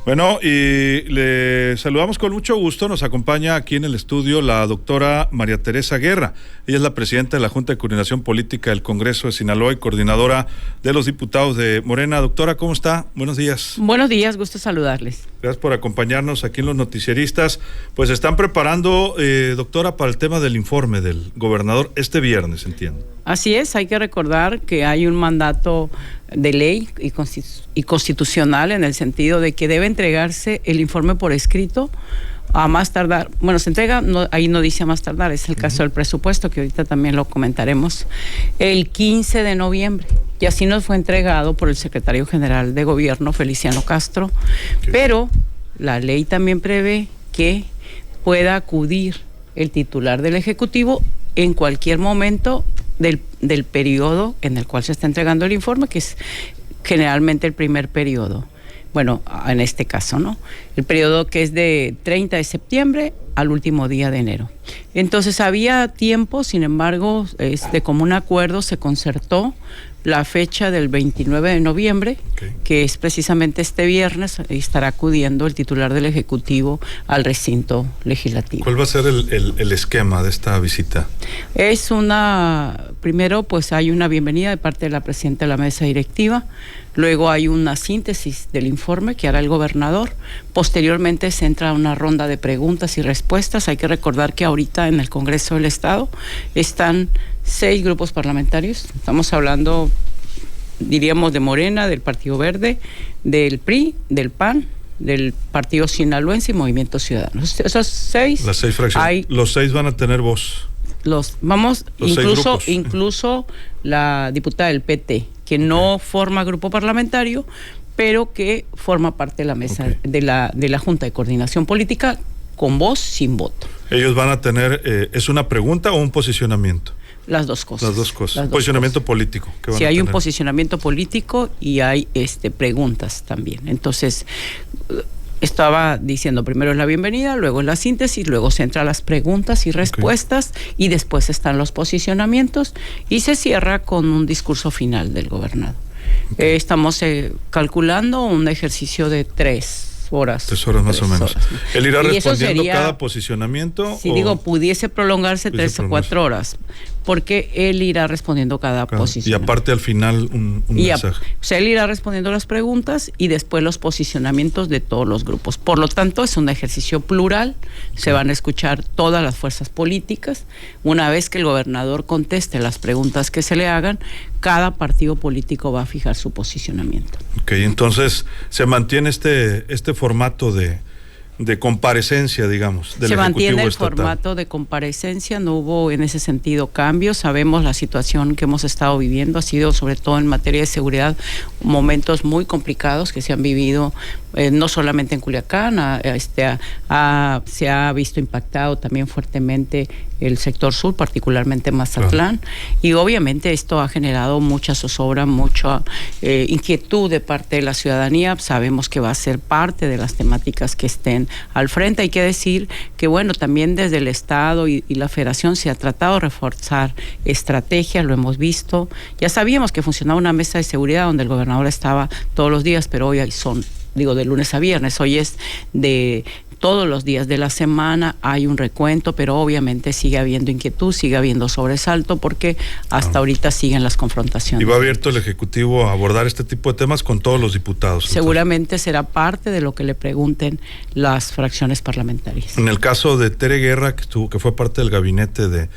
Bueno, y le saludamos con mucho gusto. Nos acompaña aquí en el estudio la doctora María Teresa Guerra. Ella es la presidenta de la Junta de Coordinación Política del Congreso de Sinaloa y coordinadora de los diputados de Morena. Doctora, ¿cómo está? Buenos días. Buenos días, gusto saludarles. Gracias por acompañarnos aquí en Los Noticieristas. Pues están preparando, doctora, para el tema del informe del gobernador este viernes, entiendo. Así es, hay que recordar que hay un mandato de ley y constitucional en el sentido de que debe entregarse el informe por escrito a más tardar, bueno, se entrega, no, ahí no dice a más tardar, es el caso del presupuesto, que ahorita también lo comentaremos, el 15 de noviembre, y así nos fue entregado por el secretario general de gobierno, Feliciano Castro, pero la ley también prevé que pueda acudir el titular del Ejecutivo en cualquier momento del periodo en el cual se está entregando el informe, que es generalmente el primer periodo. Bueno, en este caso, ¿no? El periodo que es de 30 de septiembre al último día de enero. Entonces había tiempo, sin embargo, de común acuerdo se concertó la fecha del 29 de noviembre, que es precisamente este viernes, estará acudiendo el titular del Ejecutivo al recinto legislativo. ¿Cuál va a ser el esquema de esta visita? Primero pues hay una bienvenida de parte de la presidenta de la mesa directiva, luego hay una síntesis del informe que hará el gobernador, posteriormente se entra a una ronda de preguntas y respuestas. Hay que recordar que ahorita en el Congreso del Estado están 6 grupos parlamentarios, estamos hablando, diríamos, de Morena, del Partido Verde, del PRI, del PAN, del Partido Sinaloense y Movimiento Ciudadano. Esos 6. Las 6 fracciones. Los 6 van a tener voz. Incluso la diputada del PT, que no forma grupo parlamentario, pero que forma parte de la mesa de la Junta de Coordinación Política, con voz, sin voto. Ellos van a tener, ¿es una pregunta o un posicionamiento? Las dos cosas. Las dos cosas. Posicionamiento político. Sí, hay un posicionamiento político y hay preguntas también. Entonces, estaba diciendo, primero es la bienvenida, luego es la síntesis, luego se entra a las preguntas y respuestas, y después están los posicionamientos y se cierra con un discurso final del gobernador. Estamos calculando un ejercicio de 3 horas. 3 horas más o menos. ¿Él irá respondiendo cada posicionamiamiento? Si pudiese prolongarse 3 o 4 horas, porque él irá respondiendo cada posición. Y aparte al final un mensaje. O sea, él irá respondiendo las preguntas y después los posicionamientos de todos los grupos. Por lo tanto, es un ejercicio plural, se van a escuchar todas las fuerzas políticas. Una vez que el gobernador conteste las preguntas que se le hagan, cada partido político va a fijar su posicionamiento. Entonces se mantiene este formato de comparecencia, digamos, del Ejecutivo estatal. Se mantiene el formato de comparecencia, no hubo en ese sentido cambios. Sabemos la situación que hemos estado viviendo, ha sido sobre todo en materia de seguridad momentos muy complicados que se han vivido, no solamente en Culiacán, se ha visto impactado también fuertemente el sector sur, particularmente Mazatlán, y obviamente esto ha generado mucha zozobra, mucha inquietud de parte de la ciudadanía. Sabemos que va a ser parte de las temáticas que estén al frente. Hay que decir que, bueno, también desde el Estado y la Federación se ha tratado de reforzar estrategias, lo hemos visto. Ya sabíamos que funcionaba una mesa de seguridad donde el gobernador estaba todos los días, pero hoy de lunes a viernes, hoy es de todos los días de la semana, hay un recuento, pero obviamente sigue habiendo inquietud, sigue habiendo sobresalto, porque hasta ahorita siguen las confrontaciones. ¿Y va abierto el Ejecutivo a abordar este tipo de temas con todos los diputados? Seguramente será parte de lo que le pregunten las fracciones parlamentarias. En el caso de Tere Guerra, que fue parte del gabinete de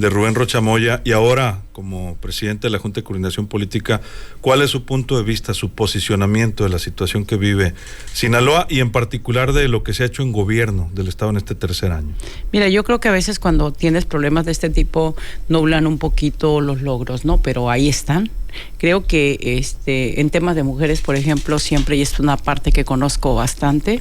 Rubén Rocha Moya, y ahora como presidente de la Junta de Coordinación Política, ¿cuál es su punto de vista, su posicionamiento de la situación que vive Sinaloa y en particular de lo que se ha hecho en gobierno del Estado en este tercer año? Mira, yo creo que a veces cuando tienes problemas de este tipo nublan un poquito los logros, ¿no? Pero ahí están. Creo que en temas de mujeres, por ejemplo, siempre, y es una parte que conozco bastante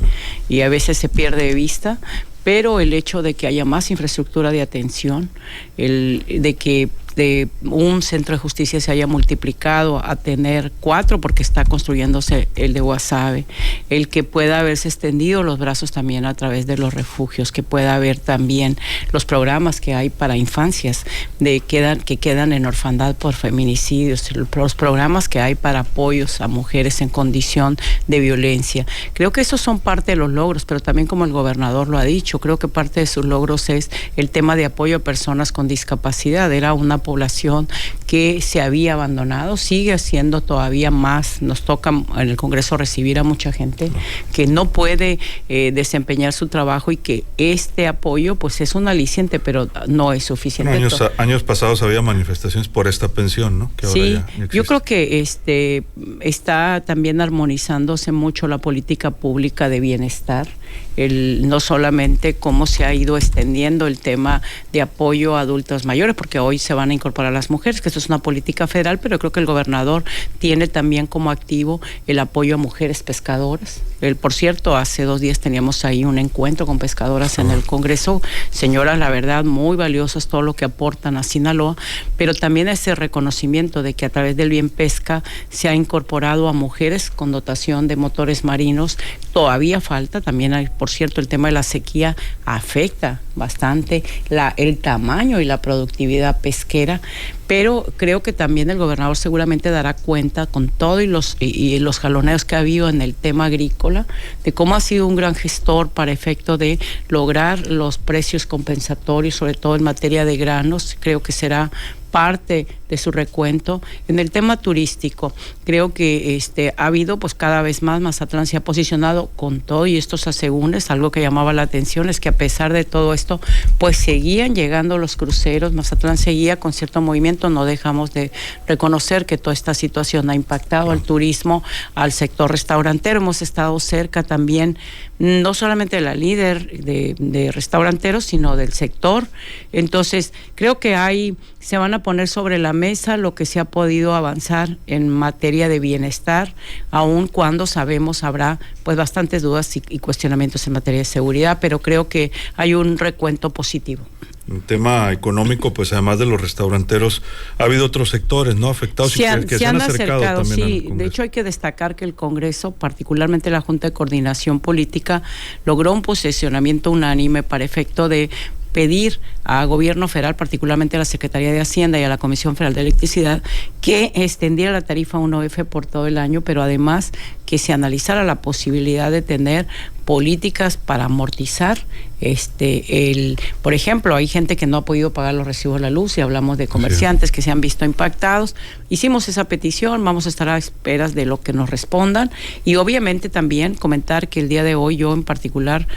y a veces se pierde de vista, pero el hecho de que haya más infraestructura de atención, de que de un centro de justicia se haya multiplicado a tener 4 porque está construyéndose el de Guasave, el que pueda haberse extendido los brazos también a través de los refugios, que pueda haber también los programas que hay para infancias que quedan en orfandad por feminicidios, los programas que hay para apoyos a mujeres en condición de violencia. Creo que esos son parte de los logros, pero también, como el gobernador lo ha dicho, creo que parte de sus logros es el tema de apoyo a personas con discapacidad. Era una población que se había abandonado, sigue siendo todavía más. Nos toca en el Congreso recibir a mucha gente que no puede desempeñar su trabajo, y que este apoyo pues es un aliciente, pero no es suficiente. Años pasados había manifestaciones por esta pensión, ¿no? Que ahora sí, ya yo creo que está también armonizándose mucho la política pública de bienestar. No solamente cómo se ha ido extendiendo el tema de apoyo a adultos mayores, porque hoy se van a incorporar las mujeres, que esto es una política federal, pero creo que el gobernador tiene también como activo el apoyo a mujeres pescadoras. Por cierto, hace 2 días teníamos ahí un encuentro con pescadoras en el Congreso, señoras, la verdad, muy valiosas todo lo que aportan a Sinaloa, pero también ese reconocimiento de que a través del Bien Pesca se ha incorporado a mujeres con dotación de motores marinos. Todavía falta, también hay, por cierto, el tema de la sequía afecta bastante el tamaño y la productividad pesquera, pero creo que también el gobernador seguramente dará cuenta, con todo y los jaloneos que ha habido en el tema agrícola, de cómo ha sido un gran gestor para efecto de lograr los precios compensatorios, sobre todo en materia de granos. Creo que será parte de su recuento. En el tema turístico, creo que ha habido pues cada vez más, Mazatlán se ha posicionado con todo y estos asegúnes. Algo que llamaba la atención es que a pesar de todo esto, pues seguían llegando los cruceros, Mazatlán seguía con cierto movimiento. No dejamos de reconocer que toda esta situación ha impactado al turismo, al sector restaurantero. Hemos estado cerca también, no solamente de la líder de restauranteros, sino del sector. Entonces, creo que se van a poner sobre la mesa lo que se ha podido avanzar en materia de bienestar, aun cuando sabemos habrá pues bastantes dudas y cuestionamientos en materia de seguridad, pero creo que hay un recuento positivo. En tema económico, pues además de los restauranteros, ha habido otros sectores, ¿no?, afectados, que se han acercado también sí, al Congreso. De hecho, hay que destacar que el Congreso, particularmente la Junta de Coordinación Política, logró un posicionamiento unánime para efecto de pedir a gobierno federal, particularmente a la Secretaría de Hacienda y a la Comisión Federal de Electricidad, que extendiera la tarifa 1F por todo el año, pero además que se analizara la posibilidad de tener políticas para amortizar por ejemplo, hay gente que no ha podido pagar los recibos de la luz, y hablamos de comerciantes que se han visto impactados. Hicimos esa petición, vamos a estar a esperas de lo que nos respondan, y obviamente también comentar que el día de hoy yo en particular,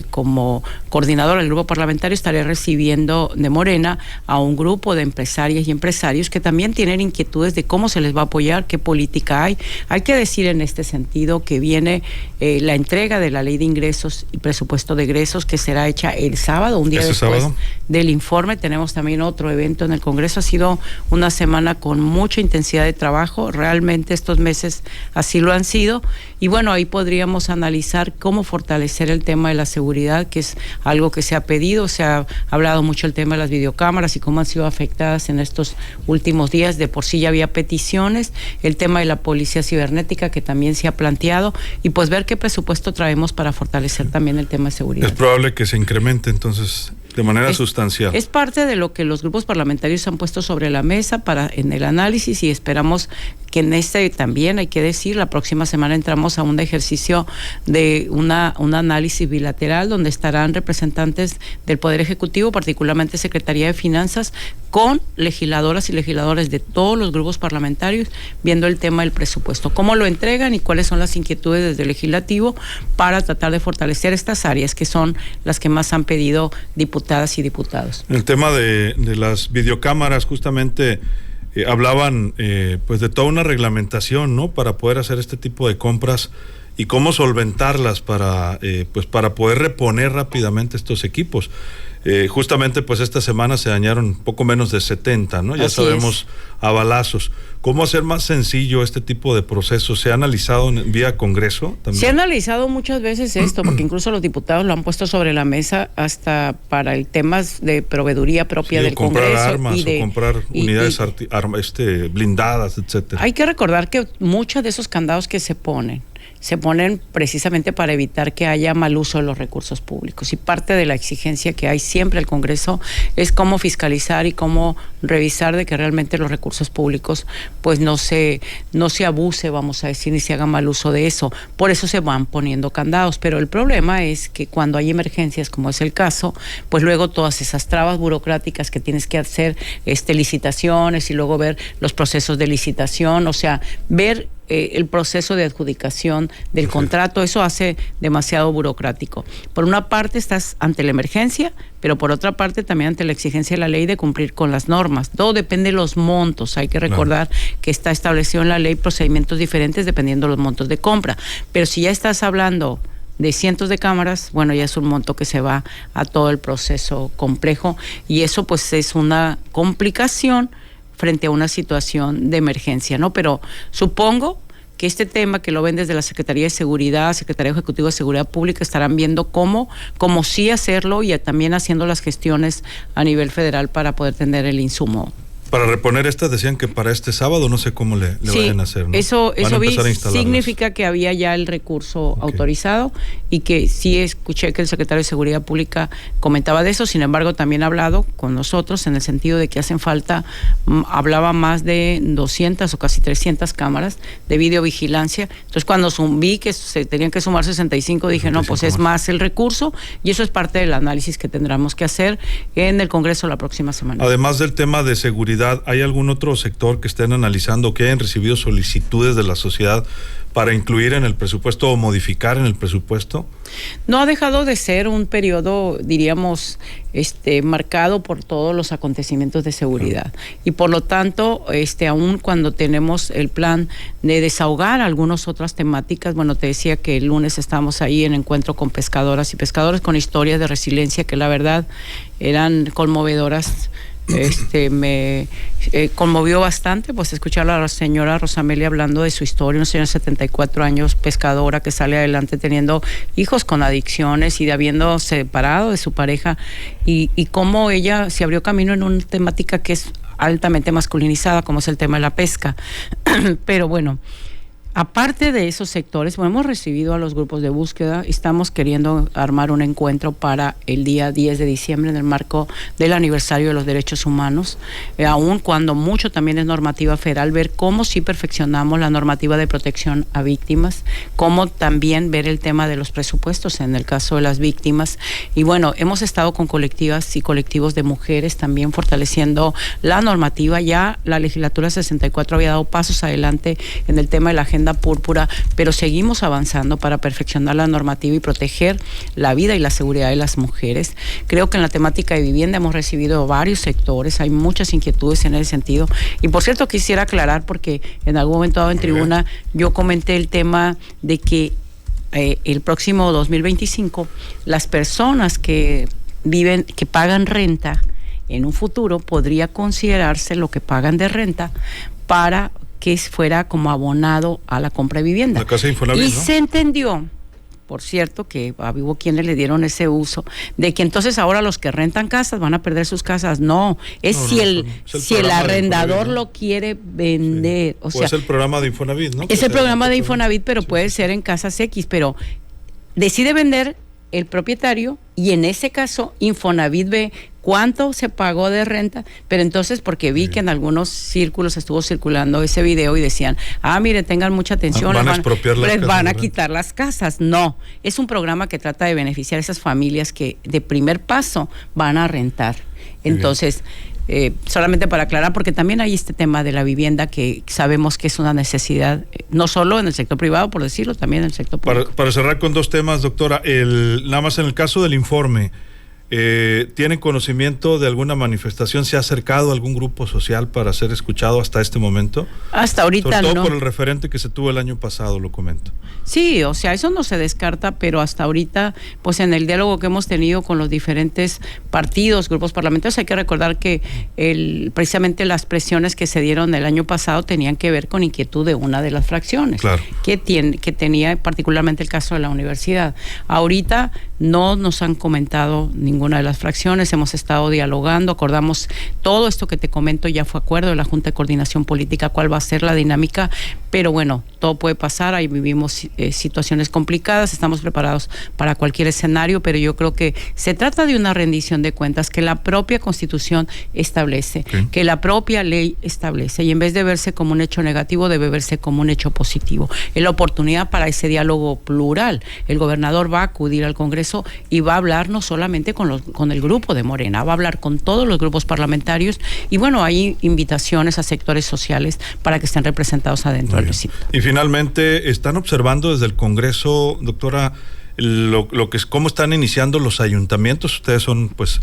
como coordinadora del grupo parlamentario, estaré recibiendo de Morena a un grupo de empresarias y empresarios que también tienen inquietudes de cómo se les va a apoyar, qué política hay. Hay que decir en este sentido que viene la entrega de la Ley de Ingresos y Presupuesto de Egresos, que será hecha el sábado, un día después del informe. Tenemos también otro evento en el Congreso. Ha sido una semana con mucha intensidad de trabajo, realmente estos meses así lo han sido, y bueno, ahí podríamos analizar cómo fortalecer el tema de la seguridad, que es algo que se ha pedido. Se ha hablado mucho el tema de las videocámaras y cómo han sido afectadas en estos últimos días. De por sí ya había peticiones, el tema de la policía cibernética, que también se ha planteado, y pues ver qué presupuesto traemos para fortalecer también el tema de seguridad. Es probable que se incremente entonces de manera sustancial. Es parte de lo que los grupos parlamentarios han puesto sobre la mesa en el análisis, y esperamos que en también, hay que decir, la próxima semana entramos a un ejercicio de un análisis bilateral donde estarán representantes del Poder Ejecutivo, particularmente Secretaría de Finanzas, con legisladoras y legisladores de todos los grupos parlamentarios, viendo el tema del presupuesto, cómo lo entregan y cuáles son las inquietudes desde el legislativo para tratar de fortalecer estas áreas que son las que más han pedido diputadas y diputados. El tema de las videocámaras, justamente hablaban pues de toda una reglamentación, ¿no?, para poder hacer este tipo de compras, y cómo solventarlas para poder reponer rápidamente estos equipos. Justamente pues esta semana se dañaron poco menos de 70, ¿no? Ya Así sabemos a balazos. ¿Cómo hacer más sencillo este tipo de procesos? ¿Se ha analizado vía Congreso también? Se ha analizado muchas veces esto, porque incluso los diputados lo han puesto sobre la mesa hasta para el tema de proveeduría propia del Congreso. Comprar armas o comprar unidades blindadas, etcétera. Hay que recordar que muchos de esos candados que se ponen precisamente para evitar que haya mal uso de los recursos públicos, y parte de la exigencia que hay siempre al Congreso es cómo fiscalizar y cómo revisar de que realmente los recursos públicos pues no se abuse, vamos a decir, ni se haga mal uso de eso. Por eso se van poniendo candados, pero el problema es que cuando hay emergencias, como es el caso, pues luego todas esas trabas burocráticas que tienes que hacer, licitaciones y luego ver los procesos de licitación, o sea, ver el proceso de adjudicación del contrato, eso hace demasiado burocrático. Por una parte estás ante la emergencia, pero por otra parte también ante la exigencia de la ley de cumplir con las normas. Todo depende de los montos. Hay que recordar que está establecido en la ley procedimientos diferentes dependiendo de los montos de compra. Pero si ya estás hablando de cientos de cámaras, bueno, ya es un monto que se va a todo el proceso complejo, y eso pues es una complicación frente a una situación de emergencia, ¿no? Pero supongo que este tema, que lo ven desde la Secretaría de Seguridad, Secretaría Ejecutiva de Seguridad Pública, estarán viendo cómo sí hacerlo, y también haciendo las gestiones a nivel federal para poder tener el insumo. Para reponer estas decían que para este sábado, no sé cómo le vayan a hacer, ¿no? Eso vi, significa que había ya el recurso autorizado, y que sí escuché que el secretario de Seguridad Pública comentaba de eso. Sin embargo, también ha hablado con nosotros en el sentido de que hacen falta, hablaba más de 200 o casi 300 cámaras de videovigilancia. Entonces, cuando vi que se tenían que sumar 65, dije, no, pues es más el recurso, y eso es parte del análisis que tendremos que hacer en el Congreso la próxima semana. Además del tema de seguridad, ¿hay algún otro sector que estén analizando, que hayan recibido solicitudes de la sociedad para incluir en el presupuesto o modificar en el presupuesto? No ha dejado de ser un periodo, diríamos, marcado por todos los acontecimientos de seguridad. Y por lo tanto, aún cuando tenemos el plan de desahogar algunas otras temáticas, bueno, te decía que el lunes estábamos ahí en encuentro con pescadoras y pescadores con historias de resiliencia que la verdad eran conmovedoras. Me conmovió bastante pues escuchar a la señora Rosamelia hablando de su historia, una señora de 74 años, pescadora, que sale adelante teniendo hijos con adicciones y de habiendo separado de su pareja, y cómo ella se abrió camino en una temática que es altamente masculinizada, como es el tema de la pesca. Pero bueno, aparte de esos sectores, bueno, hemos recibido a los grupos de búsqueda, estamos queriendo armar un encuentro para el día 10 de diciembre en el marco del aniversario de los derechos humanos, aun cuando mucho también es normativa federal, ver cómo sí perfeccionamos la normativa de protección a víctimas, cómo también ver el tema de los presupuestos en el caso de las víctimas. Y bueno, hemos estado con colectivas y colectivos de mujeres también fortaleciendo la normativa. Ya la legislatura 64 había dado pasos adelante en el tema de la agenda púrpura, pero seguimos avanzando para perfeccionar la normativa y proteger la vida y la seguridad de las mujeres. Creo que en la temática de vivienda hemos recibido varios sectores, hay muchas inquietudes en ese sentido. Y por cierto, quisiera aclarar, porque en algún momento dado en tribuna yo comenté el tema de que el próximo 2025 las personas que viven, que pagan renta, en un futuro podría considerarse lo que pagan de renta para que fuera como abonado a la compra de vivienda. La casa de Infonavit, ¿no? Se entendió, por cierto, que hubo quienes le dieron ese uso, de que entonces ahora los que rentan casas van a perder sus casas. No, si el arrendador lo quiere vender. Sí. O sea, es el programa de Infonavit, ¿no? Es el programa de Infonavit, pero puede ser en casas X, pero decide vender el propietario, y en ese caso Infonavit ve cuánto se pagó de renta, pero entonces, porque vi que en algunos círculos estuvo circulando ese video y decían, miren, tengan mucha atención, les van a quitar las casas. No, es un programa que trata de beneficiar a esas familias que de primer paso van a rentar. Entonces, solamente para aclarar, porque también hay este tema de la vivienda que sabemos que es una necesidad, no solo en el sector privado, por decirlo, también en el sector público. Para cerrar con dos temas, doctora, nada más en el caso del informe, ¿Tienen conocimiento de alguna manifestación? ¿Se ha acercado a algún grupo social para ser escuchado hasta este momento? Hasta ahorita Sobre todo no. por el referente que se tuvo el año pasado, lo comento. Sí, o sea, eso no se descarta, pero hasta ahorita, pues en el diálogo que hemos tenido con los diferentes partidos, grupos parlamentarios, hay que recordar que precisamente las presiones que se dieron el año pasado tenían que ver con inquietud de una de las fracciones, claro, que tenía particularmente el caso de la universidad. Ahorita no nos han comentado ninguna de las fracciones, hemos estado dialogando, acordamos todo esto que te comento, ya fue acuerdo de la Junta de Coordinación Política, cuál va a ser la dinámica, pero bueno, todo puede pasar, ahí vivimos situaciones complicadas, estamos preparados para cualquier escenario, pero yo creo que se trata de una rendición de cuentas que la propia Constitución establece, que la propia ley establece, y en vez de verse como un hecho negativo, debe verse como un hecho positivo. Es la oportunidad para ese diálogo plural. El gobernador va a acudir al Congreso y va a hablar no solamente con el grupo de Morena, va a hablar con todos los grupos parlamentarios, y bueno, hay invitaciones a sectores sociales para que estén representados adentro del recinto. Y finalmente, ¿están observando desde el Congreso, doctora, cómo están iniciando los ayuntamientos? Ustedes son pues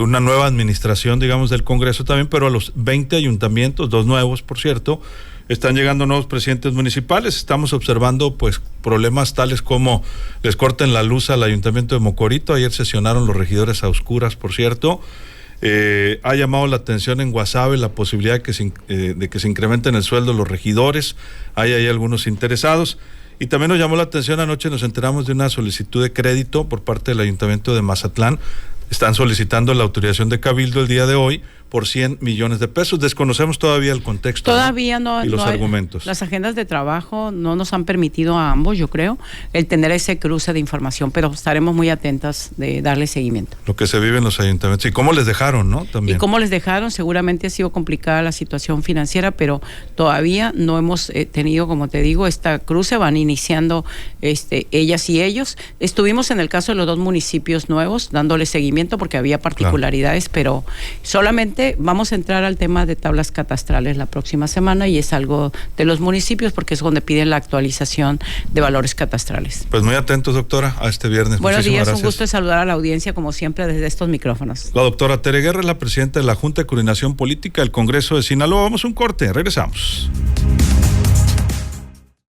una nueva administración, digamos, del Congreso también, pero a los 20 ayuntamientos, 2 nuevos, por cierto, están llegando nuevos presidentes municipales. Estamos observando pues problemas tales como les corten la luz al ayuntamiento de Mocorito. Ayer sesionaron los regidores a oscuras, por cierto. Ha llamado la atención en Guasave la posibilidad de que se incrementen el sueldo de los regidores. Hay algunos interesados. Y también nos llamó la atención, anoche nos enteramos de una solicitud de crédito por parte del Ayuntamiento de Mazatlán. Están solicitando la autorización de Cabildo el día de hoy por 100 millones de pesos. Desconocemos todavía el contexto. Todavía no, y los no argumentos. Las agendas de trabajo no nos han permitido a ambos, yo creo, el tener ese cruce de información, pero estaremos muy atentas de darle seguimiento. Lo que se vive en los ayuntamientos y cómo les dejaron, ¿no? También. Y cómo les dejaron, seguramente ha sido complicada la situación financiera, pero todavía no hemos tenido, como te digo, esta cruce, van iniciando ellas y ellos. Estuvimos en el caso de los 2 municipios nuevos, dándole seguimiento porque había particularidades, claro, pero solamente vamos a entrar al tema de tablas catastrales la próxima semana, y es algo de los municipios porque es donde piden la actualización de valores catastrales. Pues muy atentos, doctora, a este viernes. Buenos días, gracias. Un gusto de saludar a la audiencia como siempre desde estos micrófonos. La doctora Tere Guerra es la presidenta de la Junta de Coordinación Política del Congreso de Sinaloa. Vamos a un corte, regresamos.